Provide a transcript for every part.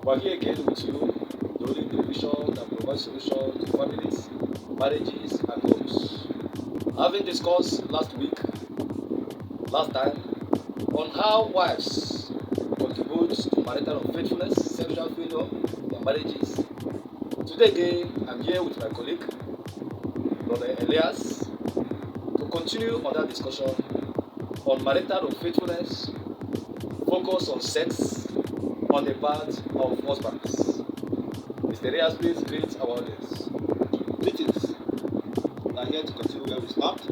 We're here again with you, the only television that provides solutions to families, marriages, and homes. Having discussed last time, on how wives contribute to marital unfaithfulness, sexual failure in their marriages. Today again, I'm here with my colleague, Brother Elias, to continue on that discussion on marital unfaithfulness, focus on sex on the part of husbands. Mr. Elias, please greet our audience. Greetings. We are here to continue where we stopped,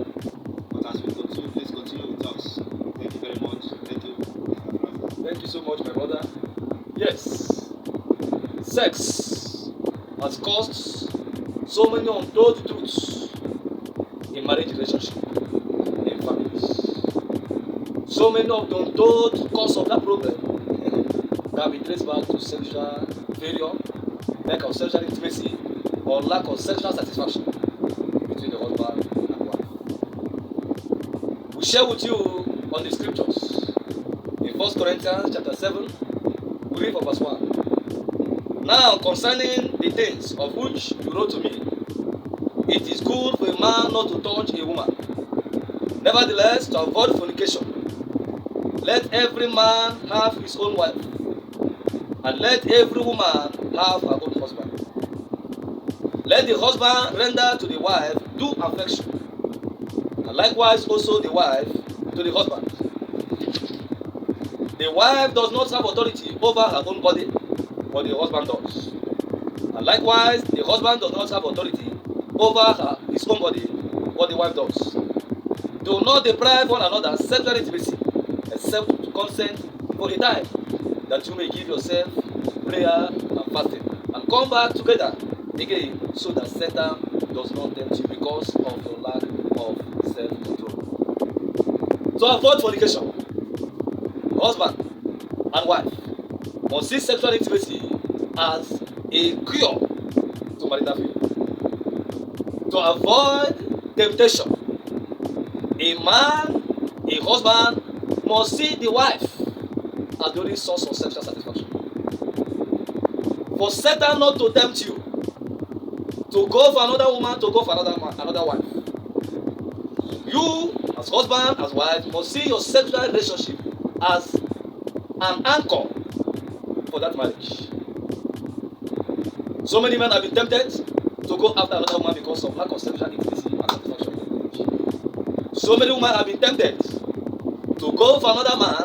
but as we continue, please continue with us. Thank you very much. Thank you. Thank you so much, my brother. Yes, sex has caused so many untold truths in marriage relationship, in families. So many of the untold cause of that problem can be traced back to sexual failure, lack of sexual intimacy, or lack of sexual satisfaction between the husband and wife. We share with you on the scriptures in 1 Corinthians chapter 7, we read from verse 1. Now concerning the things of which you wrote to me, it is good for a man not to touch a woman. Nevertheless, to avoid fornication, let every man have his own wife, and let every woman have her own husband. Let the husband render to the wife due affection, and likewise also the wife to the husband. The wife does not have authority over her own body, but the husband does. And likewise, the husband does not have authority over his own body, but the wife does. Do not deprive one another sexual intimacy, except to consent for a time, that you may give yourself prayer and fasting, and come back together again, so that Satan does not tempt you because of your lack of self-control. To avoid fornication, husband and wife must see sexual intimacy as a cure to marital failure. To avoid temptation, a man, a husband, must see the wife as the only source of sexual satisfaction. For Satan not to tempt you to go for another woman, to go for another wife. You, as husband, as wife, must see your sexual relationship as an anchor for that marriage. So many men have been tempted to go after another woman because of lack of sexual intimacy and satisfaction in their marriage. So many women have been tempted to go for another man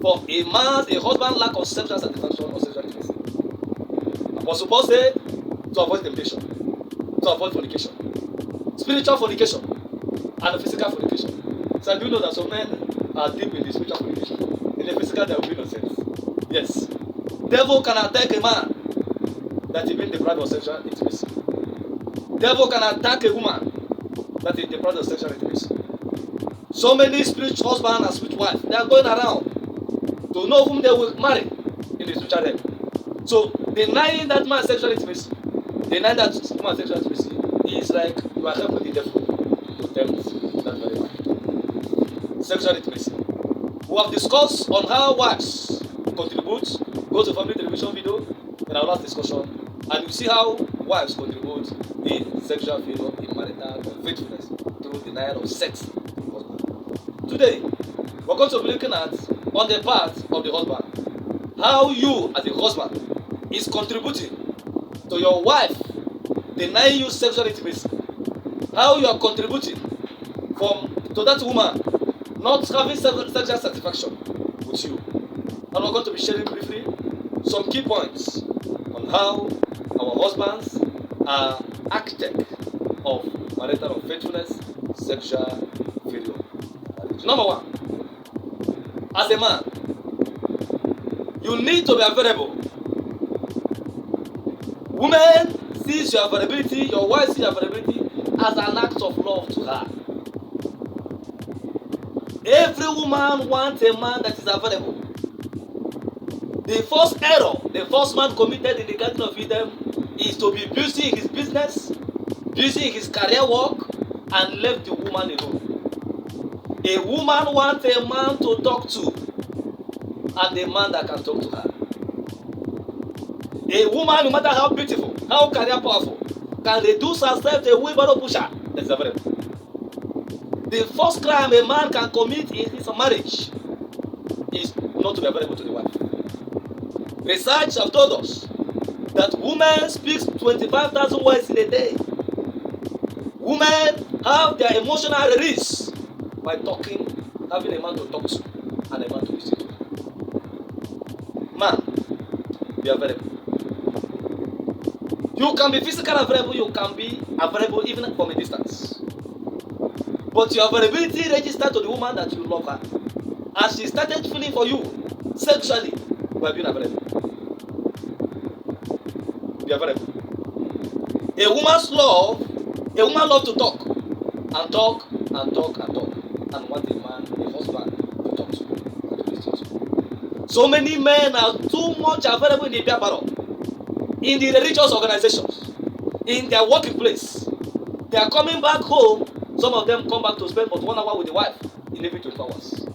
for a husband lack of sexual satisfaction or sexual intimacy. Apostle Paul said to avoid temptation, to avoid fornication, spiritual fornication, and physical fornication. So I do know that some men are deep in the spiritual fornication. In the physical, there will be no sense. Yes, devil can attack a man that is being deprived of sexual intimacy. Devil can attack a woman that is deprived of sexual intimacy. So many spiritual husband and spiritual wife, they are going around to know whom they will marry in the spiritual realm. So denying that man sexual intimacy, denying that woman sexual intimacy is like you are helping the devil to tempt that very man. Sexual intimacy. We have discussed on how wives contribute. Go to family television video in our last discussion, and you see how wives contribute in sexual failure, in marital unfaithfulness through denial of sex to the husband. Today, we're going to be looking at on the part of the husband, how you as a husband is contributing to your wife denying you sexual intimacy. How you are contributing to that woman not having sexual satisfaction with you. And we're going to be sharing briefly some key points on how our husbands are architects of marital unfaithfulness, sexual failure. Number one, as a man, you need to be available. Women sees your availability, your wife sees your availability as an act of love to her. Every woman wants a man that is available. The first error the first man committed in the Garden of Eden is to be busy in his business, busy in his career work, and left the woman alone. A woman wants a man to talk to, and a man that can talk to her. A woman, no matter how beautiful, how career powerful, can reduce herself to a wheelbarrow pusher. That's available. The first crime a man can commit in his marriage is not to be available to the wife. Research have told us that women speak 25,000 words in a day. Women have their emotional release by talking, having a man to talk to and a man to listen to. Man, be available. You can be physically available, you can be available even from a distance. But your availability registered to the woman that you love her. As she started feeling for you sexually, you are being available. Be available. A woman loves to talk and talk and talk and talk and want a man, a husband to talk to and to listen to. So many men are too much available in the beer parlor, in the religious organizations, in their working place. They are coming back home. Some of them come back to spend but 1 hour with the wife in every 24 hours.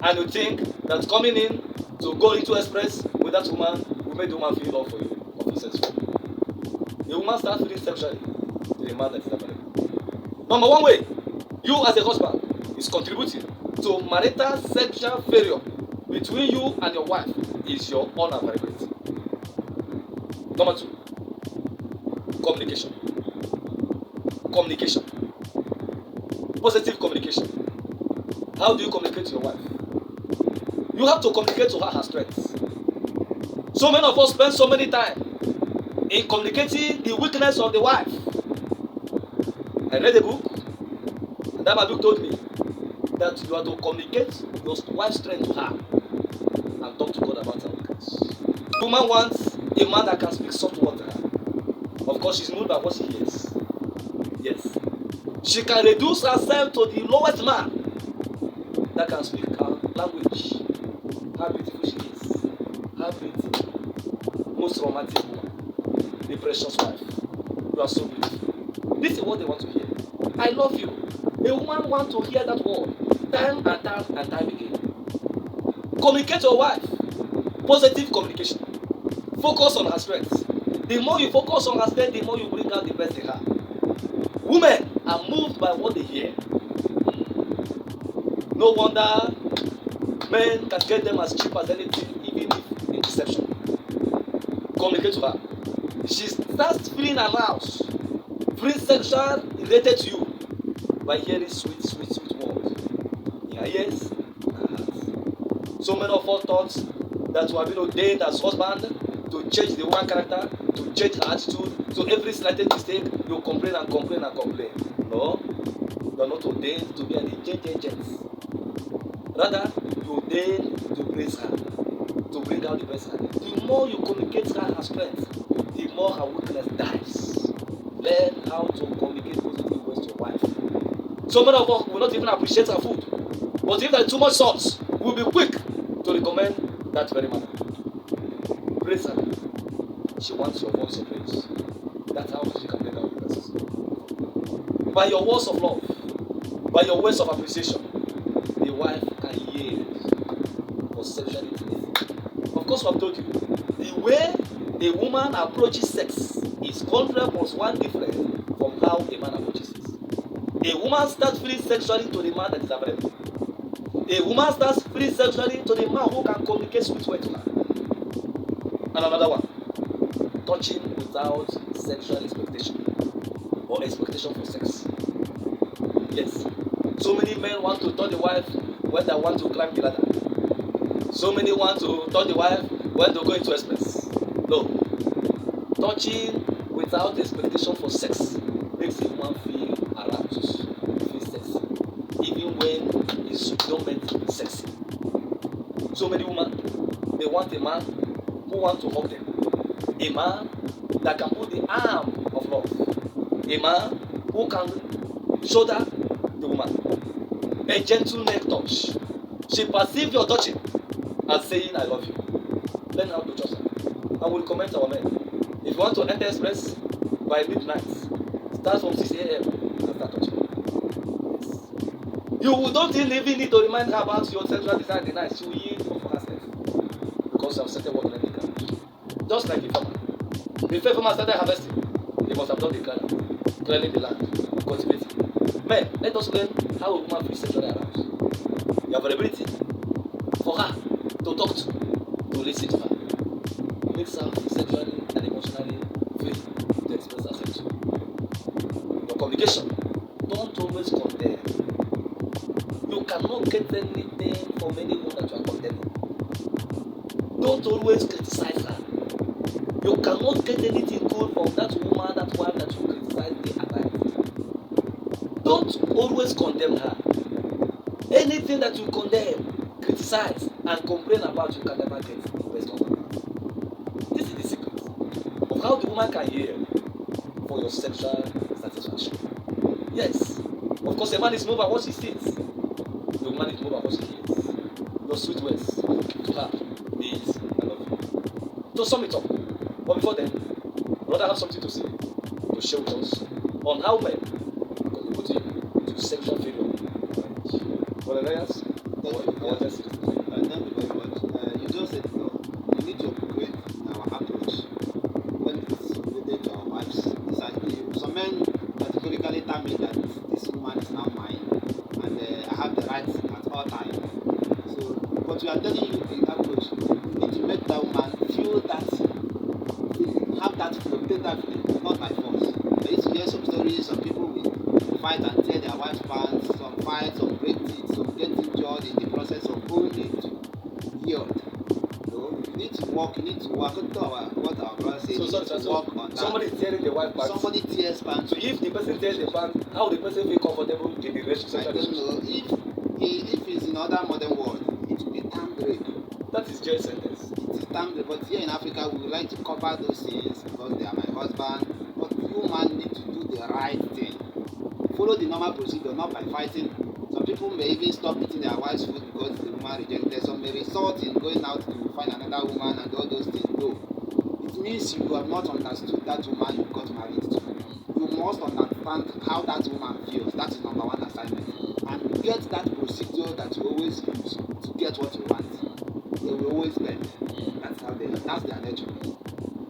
And you think that coming in to go into express with that woman will make the woman feel love for you or feel sexual. The woman starts feeling sexually to the man that is available. Number one way you as a husband is contributing to marital sexual failure between you and your wife is your unavailability. Number two, communication. Communication. Positive communication. How do you communicate to your wife? You have to communicate to her strengths. So many of us spend so many time in communicating the weakness of the wife. I read a book, and that my book told me that you are to communicate your wife's strength to her and talk to God about her weakness. Woman wants a man that can speak soft words to her. Of course, she's moved by what she hears. Yes. She can reduce herself to the lowest man that can speak her language. How beautiful she is. How pretty. Most romantic woman. The precious wife. You are so beautiful. This is what they want to hear. I love you. A woman wants to hear that word time and time and time again. Communicate to your wife. Positive communication. Focus on her strengths. The more you focus on her strength, the more you bring out the best in her. Women are moved by what they hear. No wonder men can get them as cheap as anything, even if in deception. Communicate to her. She starts feeling aroused, feeling sexual related to you by hearing sweet, sweet, sweet words in her ears and her heart. So many of us thought that we have been ordained as husband to change the woman's character, to change her attitude. So every slightest mistake, you complain and complain and complain. No, you are not ordained to be an agent. Rather, you are ordained to praise her, to bring out the best in her. The more you communicate her strength, the more her weakness dies. Learn how to communicate positive words to your wife. So many of us will not even appreciate her food. But if there is too much sauce, we'll be quick to recommend that very manner. Praise her. She wants your voice of praise. That's how she can bring out the best. By your words of love, by your words of appreciation, the wife can yield for sexual intimacy. Of course, we have told you, the way a woman approaches sex is 100% different from how a man approaches it. A woman starts feeling sexually to the man that is available. A woman starts feeling sexually to the man who can communicate sweet words to her. And another one, touching without sexual expectation or expectation for sex. Yes. So many men want to touch the wife when they want to climb the ladder. So many want to touch the wife when they go into express. No. Touching without expectation for sex makes the woman feel aroused, feel sexy, even when it's not meant to be sexy. So many women, they want a man who wants to hug them. A man that can put the arm of love. A man who can shoulder the woman. A gentle neck touch. She perceives your touching as saying, I love you. Learn how to trust her. And we'll comment our men. If you want to enter express by midnight, start from 6 a.m. and start touching. Yes. You don't even need to remind her about your sexual desire in the night. She will yield for herself. Because you have set a word on the ground. Just like a farmer. Before a farmer started harvesting, he must have done the clearing the land, cultivating. Men, let us learn how a woman feels sexually aroused. The availability for her to talk to listen to her, makes her sexually and emotionally free to express herself. Your communication, don't always condemn. You cannot get anything from anyone that you are condemning. Don't always criticize her. You cannot get anything good from that woman, that wife that you criticize day and night. Don't always condemn her. Anything that you condemn, criticize, and complain about, you can never get the best of her. This is the secret of how the woman can hear for your sexual satisfaction. Yes, of course, a man is moved by what she sees. The woman is moved by what she hears. Your sweet words to her is I love you. To sum it up, but before then, brother have something to say, to share with us on how men contributing to sexual failure in marriage. Brother Elias, what else is it? Thank you very much. You just said it all. We need to upgrade our approach when it's related to our wives. Some men categorically tell me that this woman is now mine and I have the right at all times. So, what we are telling you in approach, you need to make that woman feel that feeling, have that feeling, take that feeling, not by force. I used to hear some stories, some people will fight and tear their wife's pants, some fight, some break it, some get injured in the process of only to yield. So you need to work, what our brother says, work on that. Somebody is tearing the wife pants. Somebody tears pants. So if the person tears the pants, how the person feel comfortable in the relationship? I don't know. If it's in other modern world, it will be term rape. That is jail sentence. It is term rape. But here in Africa, we would like to cover those things because they are my husband. But you man need to do the right thing. Follow the normal procedure, not by fighting. Some people may even stop eating their wife's food because the woman rejected. Some may result in going out to find another woman and all those things. No. It means you have not understood that woman you got married to. You must understand how that woman feels. That is number one assignment. And get that procedure that you always use to get what you want. They will always bend. That's their nature.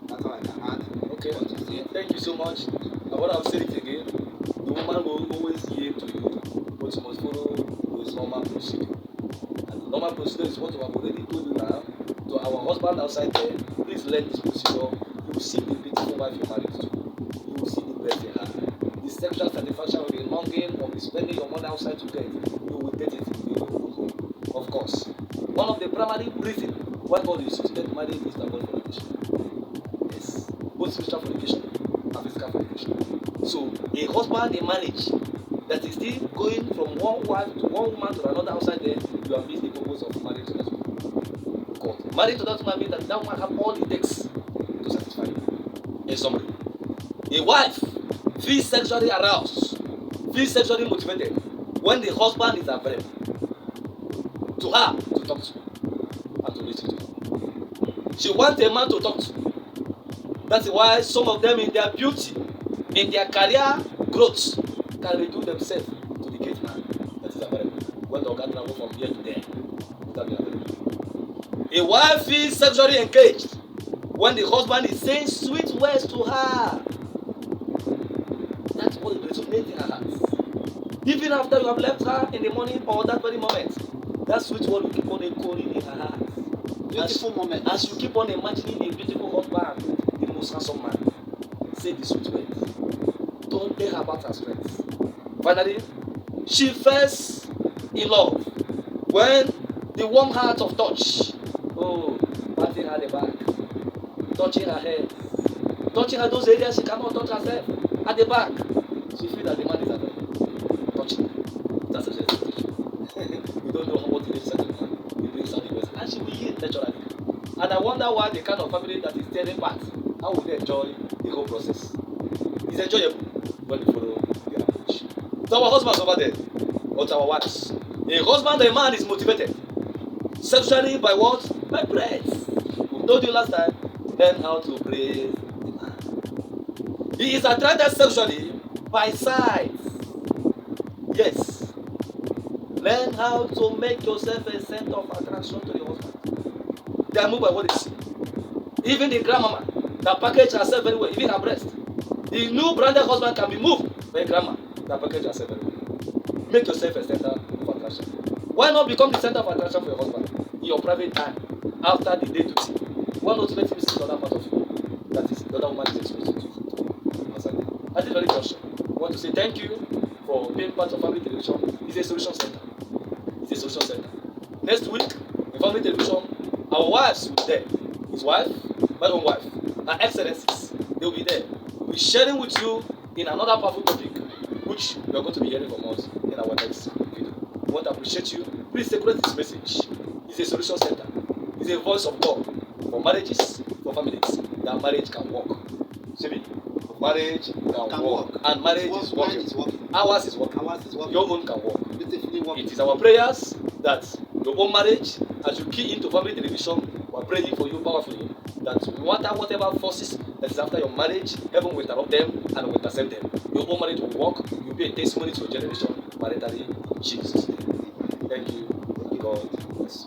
That's all I can add. Okay. Thank you so much. I want to say it again. The woman will always yield to you, but you must follow those normal procedure. And the normal procedure is what we have already told you now. To our husband outside there, please learn this procedure. You will see the beautiful wife you married to. You will see the best in her. The sexual satisfaction of the longing of the spending your money outside to get, you will get it in your own home. Of course. One of the primary reasons why God is to get married is to avoid fornication. Yes. Both spiritual fornication and physical fornication. So a husband in marriage that is still going from one wife to one woman to another outside there, you have missed the purpose of marriage to that woman. God. Marriage to that woman means that woman have all it takes to satisfy you. In summary, a wife feels sexually aroused, feels sexually motivated when the husband is available to her to talk to and to listen to her. She wants a man to talk to. That's why some of them in their beauty, in their career growth, can reduce themselves to the gate man that is available. When the organ travel from here to there, without being available. A wife feels sexually engaged when the husband is saying sweet words to her. That's what resonates in her heart. Even after you have left her in the morning or that very moment, that sweet word will keep on echoing in her heart. Beautiful moment. As you keep on imagining a beautiful husband, the most handsome man, say the sweet words. Don't tell her about her strengths. Finally, she falls in love when the warm heart of touch, patting her the back, touching her head, touching her those areas she cannot touch herself at the back. She feels that the man is available. Touching her. That's a expectation. You don't know what it is to the man. He brings out the best. And she will yield naturally. And I wonder why the kind of family that is tearing part, how will they enjoy the whole process? It's enjoyable when we follow the approach. So our husbands over there, or to our wives. A husband, a man is motivated sexually by what? By praise. We told you last time, learn how to praise the man. He is attracted sexually by sight. Yes. Learn how to make yourself a center of attraction to your husband. They are moved by what they see. Even the grandmama that package herself very well, even her breast. The new branded husband can be moved by a grandma that package herself very well. Make yourself a center of attraction. Why not become the center of attraction for your husband in your private time after the day duty? Why not let him see the other part of you that is the other woman is exposed to? At this very juncture, I want to say thank you for being part of Family Television. It's a solution center. It's a solution center. Next week, in Family Television, our wives will be there. His wife, my own wife, her excellencies, they will be there. We'll be sharing with you in another powerful topic, which you are going to be hearing from us in our next video. We want to appreciate you. Please circulate this message. It's a solution center. It's a voice of God for marriages, for families. That marriage can work. See me? Marriage can work. And marriage is working. Ours is working. Your own can work. It is our prayers that your own marriage, as you key into Family Television, we are praying for you powerfully. That no matter whatever forces that is after your marriage, heaven will interrupt them and will intercept them. Your own marriage will work. You will be a testimony to your generation maritally in Jesus' name. Thank you. God bless.